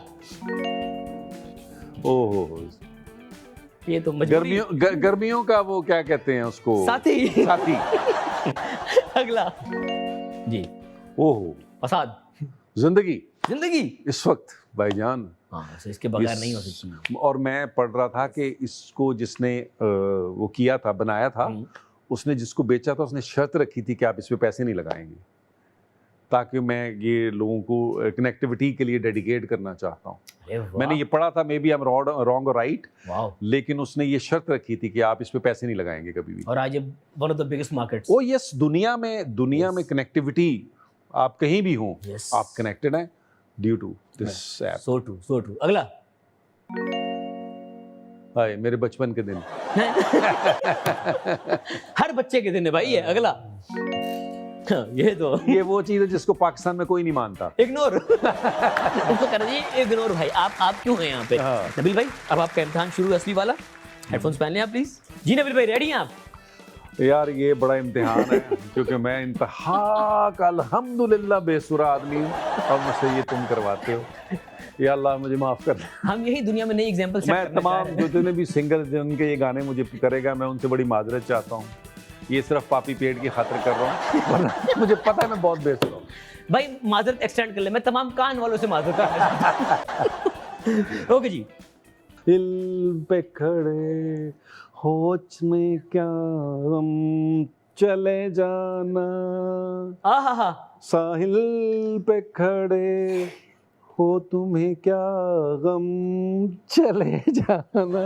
ओहो, ये तो गर्मियों का वो क्या कहते हैं उसको? साथी। अगला जी, ओहो, फसाद। जिंदगी इस वक्त भाईजान, हाँ, इसके बगैर नहीं हो सकती। और मैं पढ़ रहा था कि इसको जिसने वो किया था, बनाया था, उसने जिसको बेचा था उसने शर्त रखी थी कि आप इस पे पैसे नहीं लगाएंगे, ताकि मैं ये लोगों को कनेक्टिविटी के लिए डेडिकेट करना चाहता हूँ। मैंने ये पढ़ा था, may be I am wrong और राइट, लेकिन उसने ये शर्त रखी थी कि आप इस पे पैसे नहीं लगाएंगे कभी भी। और आज ये one of the biggest markets. O yes, दुनिया में कनेक्टिविटी, आप कहीं भी हों, आप कनेक्टेड हैं due to this app. So true. अगला हाय, मेरे बचपन के दिन। हर बच्चे के दिन है भाई ये। अगला ये वो चीज है जिसको पाकिस्तान में कोई नहीं मानता। इग्नोर। उसको कर दीजिए इग्नोर भाई। आप क्यों हैं यहाँ पे? नबील भाई, अब आपका इम्तिहान शुरू है, असली वाला। हेडफोन्स पहन लें आप प्लीज। जी नबील भाई, रेडी हैं आप? यार ये बड़ा इम्तिहान है, क्योंकि मैं इंतहा का अल्हम्दुलिल्लाह बेसुरा आदमी हूँ और मुझसे ये तुम करवाते हो। या अल्लाह मुझे माफ कर। हम यही दुनिया में नई एग्जांपल मैं तमाम जितने भी सिंगर जिनके ये गाने मुझे करेगा, मैं उनसे बड़ी माजरत चाहता हूँ। ये सिर्फ पापी पेट की खातिर कर रहा हूँ, वरना मुझे पता है मैं बहुत बेस्ट हूँ। भाई माजरत एक्सटेंड कर ले, मैं तमाम कान वालों से माजरत कर ओके जी। हिल पे खड़े होच में क्या गम, चले जाना आहा, साहिल पे खड़े हो तुम्हें क्या गम, चले जाना।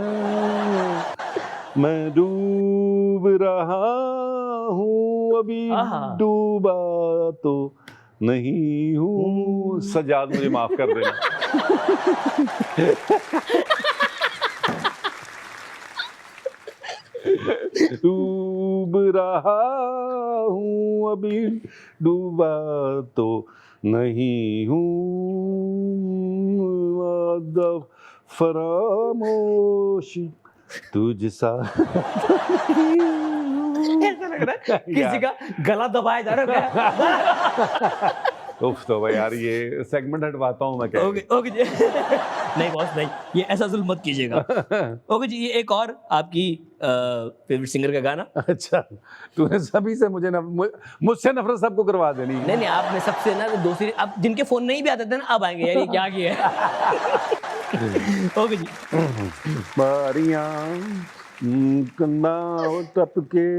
मैं डूब रहा हूँ अभी, आहा। डूबा तो नहीं हूँ। सजाद मुझे माफ कर देना। डूब रहा हूँ अभी, डूबा तो नहीं हूँ। अदब फरामोश तुझ सा ऐसा लग रहा है किसी का गला दबाया जा रहा है। उफ, तो भाई यार ये सेगमेंट हटवाता हूँ मैं क्या। ओके ओके जी। नहीं बॉस नहीं, ये ऐसा जुल्म मत कीजिएगा। ओके जी, ये एक और आपकी फेवरेट सिंगर का गाना। अच्छा, तूने सभी से मुझसे नफरत सबको करवा देनी है। नहीं, आपने सबसे ना दूसरी, अब जिनके फोन नहीं भी आते थे ना, अब आएंगे यार, ये क्या किया है। ओके जी। बारियां कंधा टपके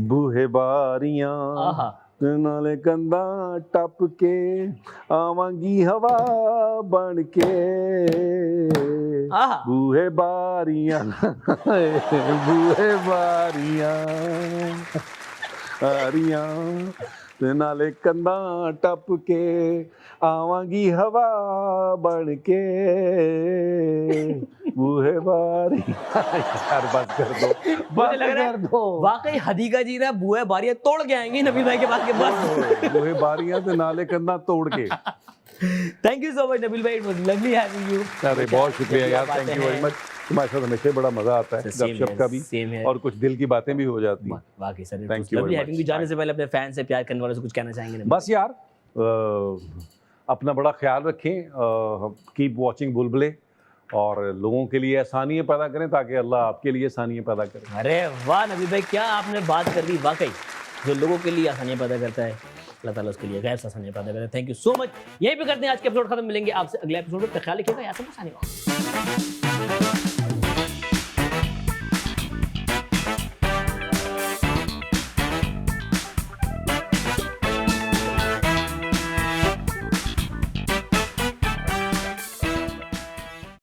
बूहे बारियां, आहा, नाले कंधा टपके आवांगी हवा बन के, आहा। बूहे बारियां बूहे बारियां बारियां, नाले कंधा टपके आवांगी हवा बन के, बूहे बारियां। यार बस कर दो, मुझे लग रहा कर है दो। वाकई हदीका जी ना बुआ बारियां तोड़ के आएंगी नबी भाई के पास के बस। बूहे बारियां तो नाले कंधा तोड़ के। Thank you so much Nabeel भाई, it was lovely having you. अरे बहुत शुक्रिया यार, थैंक यू वेरी मच। तुम्हारे साथ हमेशा बड़ा मजा आता है, गपशप का भी, और कुछ दिल की बातें भी हो जाती हैं। वाकई sir, Thank you lovely very having you. much. जाने से पहले अपने फैन से, प्यार करने वालों से कुछ कहना चाहेंगे? बस यार अपना बड़ा ख्याल रखें, कीप वॉचिंग बुलबुले, और लोगों के लिए आसानियाँ पैदा करें ताकि अल्लाह आपके लिए आसानियाँ पैदा करे। अरे वाह नबी भाई, क्या आपने बात कर दी। वाकई जो लोगों के लिए आसानियाँ पैदा करता है, अल्लाह ताला उसके लिए गैर से आसानियाँ पैदा करता है। Thank you so much. यहीं पे करते हैं आज के एपिसोड खत्म, मिलेंगे आपसे अगले एपिसोड में। ख्याल रखिएगा, यार सब आसानी।